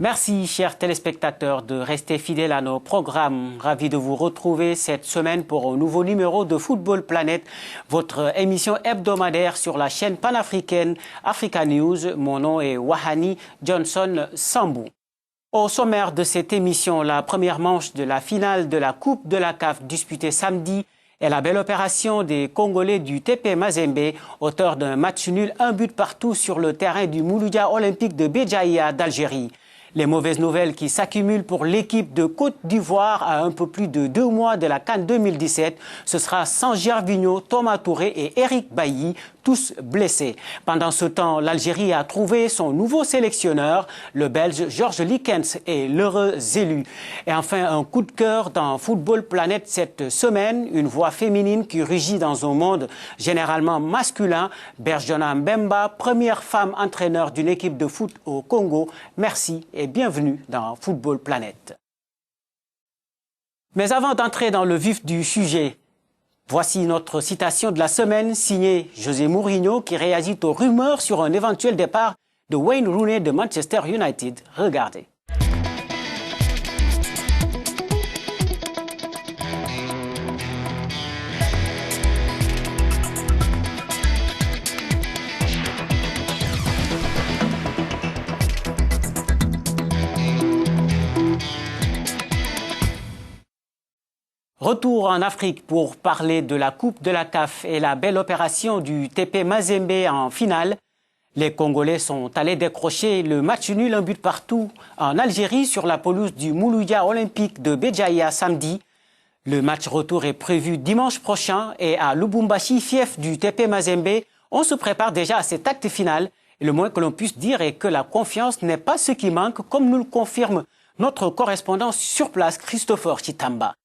Merci, chers téléspectateurs, de rester fidèles à nos programmes. Ravi de vous retrouver cette semaine pour un nouveau numéro de Football Planet, votre émission hebdomadaire sur la chaîne panafricaine Africa News. Mon nom est Wahani Johnson Sambou. Au sommaire de cette émission, la première manche de la finale de la Coupe de la CAF disputée samedi et la belle opération des Congolais du TP Mazembe, auteur d'un match nul, un but partout sur le terrain du Mouloudia Olympique de Béjaïa d'Algérie. Les mauvaises nouvelles qui s'accumulent pour l'équipe de Côte d'Ivoire à un peu plus de 2 mois de la CAN 2017. Ce sera sans Gervinho, Thomas Touré et Eric Bailly, tous blessés. Pendant ce temps, l'Algérie a trouvé son nouveau sélectionneur, le Belge Georges Likens, est l'heureux élu. Et enfin, un coup de cœur dans Football Planet cette semaine, une voix féminine qui rugit dans un monde généralement masculin. Berjona Mbemba, première femme entraîneur d'une équipe de foot au Congo. Merci et bienvenue dans Football Planet. Mais avant d'entrer dans le vif du sujet, voici notre citation de la semaine signée José Mourinho qui réagit aux rumeurs sur un éventuel départ de Wayne Rooney de Manchester United. Regardez. Retour en Afrique pour parler de la Coupe de la CAF et la belle opération du TP Mazembe en finale. Les Congolais sont allés décrocher le match nul, un but partout en Algérie sur la pelouse du Mouloudia Olympique de Béjaïa samedi. Le match retour est prévu dimanche prochain et à Lubumbashi, fief du TP Mazembe, on se prépare déjà à cet acte final. Et le moins que l'on puisse dire est que la confiance n'est pas ce qui manque, comme nous le confirme notre correspondant sur place, Christopher Chitamba.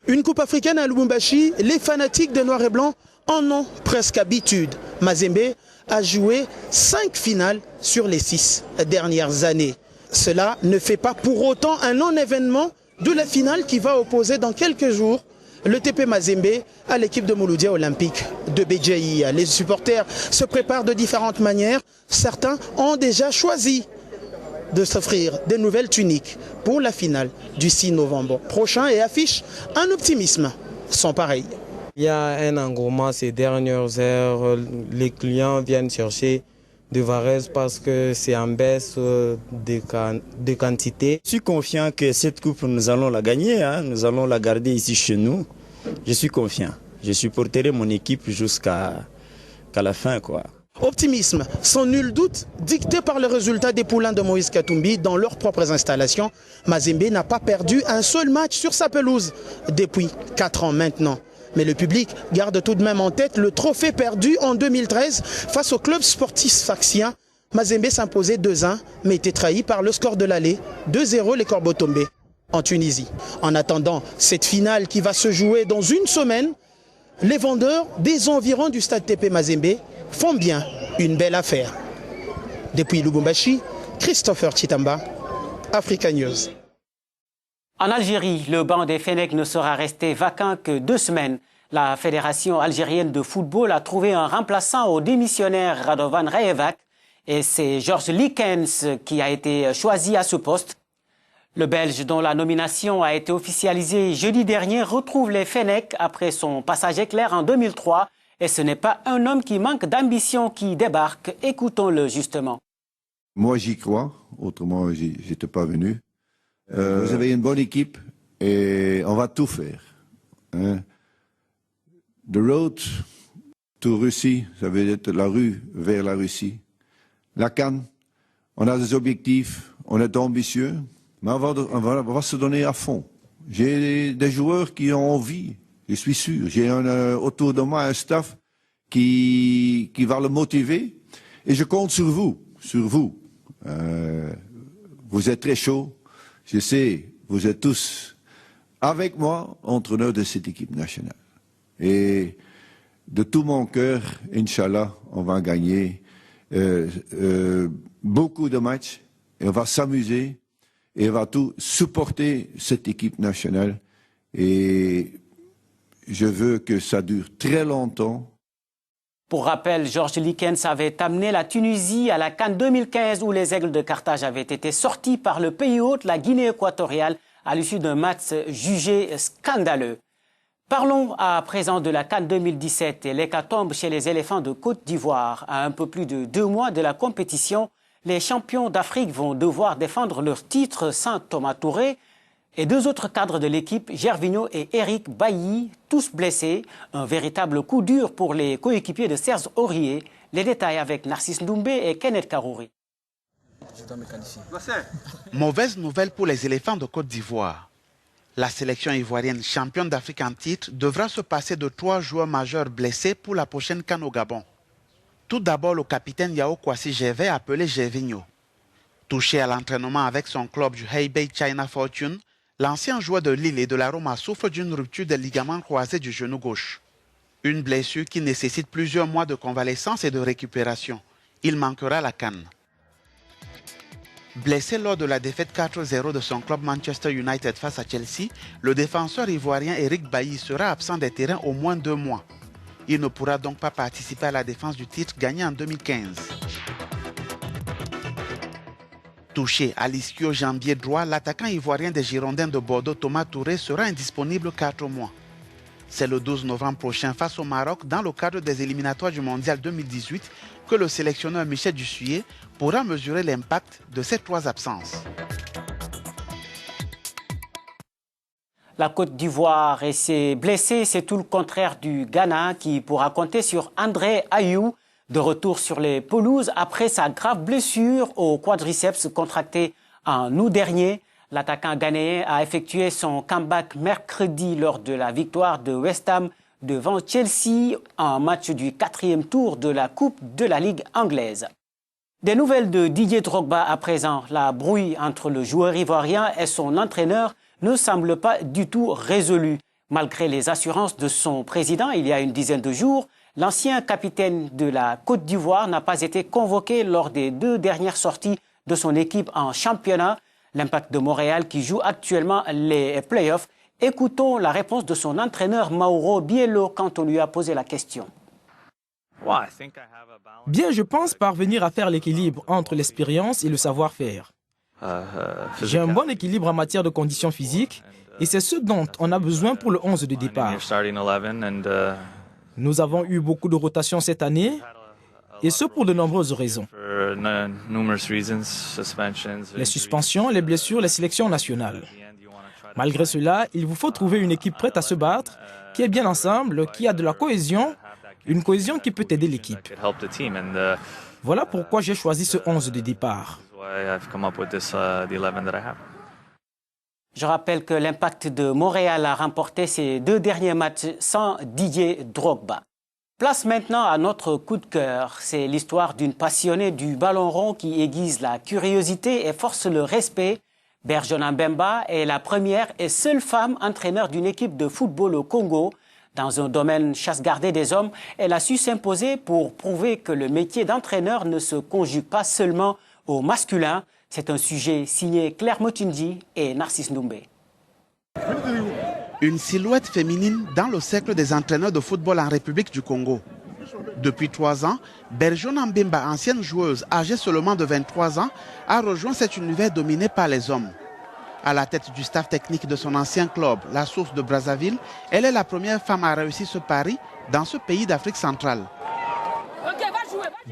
Une coupe africaine à Lubumbashi, les fanatiques de noir et blanc en ont presque habitude. Mazembe a joué 5 finales sur les 6 dernières années. Cela ne fait pas pour autant un non-événement de la finale qui va opposer dans quelques jours le TP Mazembe à l'équipe de Mouloudia Olympique de Béjaïa. Les supporters se préparent de différentes manières. Certains ont déjà choisi de s'offrir des nouvelles tuniques pour la finale du 6 novembre prochain et affiche un optimisme sans pareil. Il y a un engouement ces dernières heures. Les clients viennent chercher de Varese parce que c'est en baisse de quantité. Je suis confiant que cette coupe, nous allons la gagner. Nous allons la garder ici chez nous. Je suis confiant. Je supporterai mon équipe jusqu'à la fin, quoi. Optimisme, sans nul doute, dicté par le résultat des poulains de Moïse Katumbi dans leurs propres installations. Mazembe n'a pas perdu un seul match sur sa pelouse depuis 4 ans maintenant. Mais le public garde tout de même en tête le trophée perdu en 2013 face au club sportif sfaxien. Mazembe s'imposait 2-1, mais était trahi par le score de l'aller, 2-0 les Corbeaux tombés en Tunisie. En attendant cette finale qui va se jouer dans une semaine, les vendeurs des environs du stade TP Mazembe font bien une belle affaire. Depuis Lubumbashi, Christopher Chitamba, Africa News. En Algérie, le banc des Fennecs ne sera resté vacant que 2 semaines. La Fédération algérienne de football a trouvé un remplaçant au démissionnaire Radovan Rayevac et c'est Georges Likens qui a été choisi à ce poste. Le Belge, dont la nomination a été officialisée jeudi dernier, retrouve les Fennecs après son passage éclair en 2003. Et ce n'est pas un homme qui manque d'ambition qui débarque. Écoutons-le justement. Moi, j'y crois. Autrement, j'étais pas venu. Vous avez une bonne équipe et on va tout faire. Hein. The road to Russie, ça veut dire la rue vers la Russie. La CAN, on a des objectifs, on est ambitieux, mais on va se donner à fond. J'ai des joueurs qui ont envie. Je suis sûr. J'ai autour de moi un staff qui va le motiver. Et je compte sur vous. Vous êtes très chauds. Je sais, vous êtes tous avec moi, entraîneurs de cette équipe nationale. Et de tout mon cœur, Inch'Allah, on va gagner beaucoup de matchs. Et on va s'amuser. Et on va tout supporter cette équipe nationale. Et je veux que ça dure très longtemps Pour rappel, Georges Likens avait amené la Tunisie à la CAN 2015 où les Aigles de Carthage avaient été sortis par le pays hôte, la Guinée équatoriale, à l'issue d'un match jugé scandaleux. Parlons à présent de la CAN 2017 et l'hécatombe chez les éléphants de Côte d'Ivoire. À un peu plus de 2 mois de la compétition, les champions d'Afrique vont devoir défendre leur titre sans Thomas Touré et 2 autres cadres de l'équipe, Gervinho et Eric Bailly, tous blessés. Un véritable coup dur pour les coéquipiers de Serge Aurier. Les détails avec Narcisse Ndoumbe et Kenneth Karouri. Mauvaise nouvelle pour les éléphants de Côte d'Ivoire. La sélection ivoirienne championne d'Afrique en titre devra se passer de 3 joueurs majeurs blessés pour la prochaine CAN au Gabon. Tout d'abord, le capitaine Yao Kwasi Gervais, appelé Gervinho. Touché à l'entraînement avec son club du Hebei China Fortune, l'ancien joueur de Lille et de la Roma souffre d'une rupture des ligaments croisés du genou gauche. Une blessure qui nécessite plusieurs mois de convalescence et de récupération. Il manquera la CAN. Blessé lors de la défaite 4-0 de son club Manchester United face à Chelsea, le défenseur ivoirien Eric Bailly sera absent des terrains au moins 2 mois. Il ne pourra donc pas participer à la défense du titre gagné en 2015. Touché à l'ischio-jambier droit, l'attaquant ivoirien des Girondins de Bordeaux, Thomas Touré, sera indisponible 4 mois. C'est le 12 novembre prochain face au Maroc, dans le cadre des éliminatoires du Mondial 2018, que le sélectionneur Michel Dussuyer pourra mesurer l'impact de ces 3 absences. La Côte d'Ivoire et ses blessés, c'est tout le contraire du Ghana qui pourra compter sur André Ayou, de retour sur les pelouses après sa grave blessure au quadriceps contracté en août dernier. L'attaquant ghanéen a effectué son comeback mercredi lors de la victoire de West Ham devant Chelsea en match du 4e tour de la Coupe de la Ligue anglaise. Des nouvelles de Didier Drogba à présent. La brouille entre le joueur ivoirien et son entraîneur ne semble pas du tout résolue. Malgré les assurances de son président il y a une dizaine de jours, l'ancien capitaine de la Côte d'Ivoire n'a pas été convoqué lors des 2 dernières sorties de son équipe en championnat. L'Impact de Montréal qui joue actuellement les playoffs. Écoutons la réponse de son entraîneur Mauro Biello quand on lui a posé la question. Bien, je pense parvenir à faire l'équilibre entre l'expérience et le savoir-faire. J'ai un bon équilibre en matière de conditions physiques et c'est ce dont on a besoin pour le 11 de départ. Nous avons eu beaucoup de rotations cette année et ce pour de nombreuses raisons. Les suspensions, les blessures, les sélections nationales. Malgré cela, il vous faut trouver une équipe prête à se battre, qui est bien ensemble, qui a de la cohésion, une cohésion qui peut aider l'équipe. Voilà pourquoi j'ai choisi ce 11 de départ. Je rappelle que l'Impact de Montréal a remporté ses 2 derniers matchs sans Didier Drogba. Place maintenant à notre coup de cœur. C'est l'histoire d'une passionnée du ballon rond qui aiguise la curiosité et force le respect. Berjona Mbemba est la première et seule femme entraîneur d'une équipe de football au Congo. Dans un domaine chasse gardée des hommes, elle a su s'imposer pour prouver que le métier d'entraîneur ne se conjugue pas seulement au masculin. C'est un sujet signé Claire Motindi et Narcisse Ndoumbe. Une silhouette féminine dans le cercle des entraîneurs de football en République du Congo. Depuis 3 ans, Berjona Mbemba, ancienne joueuse âgée seulement de 23 ans, a rejoint cet univers dominé par les hommes. À la tête du staff technique de son ancien club, la Source de Brazzaville, elle est la première femme à réussir ce pari dans ce pays d'Afrique centrale.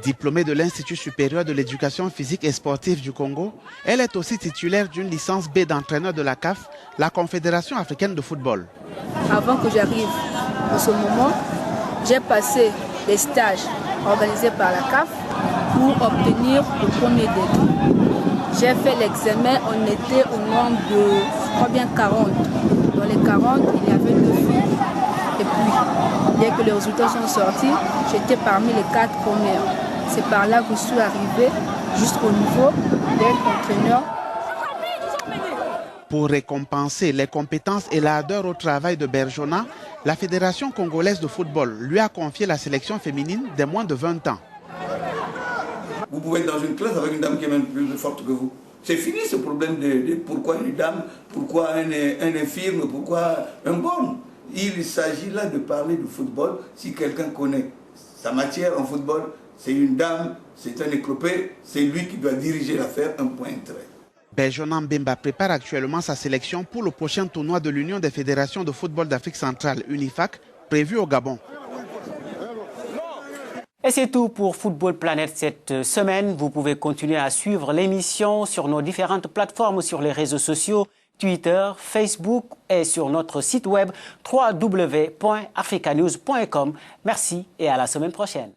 Diplômée de l'Institut supérieur de l'éducation physique et sportive du Congo, elle est aussi titulaire d'une licence B d'entraîneur de la CAF, la Confédération africaine de football. Avant que j'arrive à ce moment, j'ai passé des stages organisés par la CAF pour obtenir le premier degré. J'ai fait l'examen, on était au nombre de, je crois bien 40. Dans les 40, il y avait 2 filles. Et puis, dès que les résultats sont sortis, j'étais parmi les 4 premières. C'est par là que je suis arrivée jusqu'au niveau d'être entraîneur. Pour récompenser les compétences et l'ardeur au travail de Berjona, la Fédération congolaise de football lui a confié la sélection féminine des moins de 20 ans. Vous pouvez être dans une classe avec une dame qui est même plus forte que vous. C'est fini ce problème de pourquoi une dame, pourquoi un infirme, pourquoi un bon. Il s'agit là de parler de football si quelqu'un connaît. sa matière en football, c'est une dame, c'est un éclopé, c'est lui qui doit diriger l'affaire, un point trait. Benjamin Mbemba prépare actuellement sa sélection pour le prochain tournoi de l'Union des fédérations de football d'Afrique centrale, UNIFAC, prévu au Gabon. Et c'est tout pour Football Planet cette semaine. Vous pouvez continuer à suivre l'émission sur nos différentes plateformes sur les réseaux sociaux, Twitter, Facebook et sur notre site web www.africanews.com. Merci et à la semaine prochaine.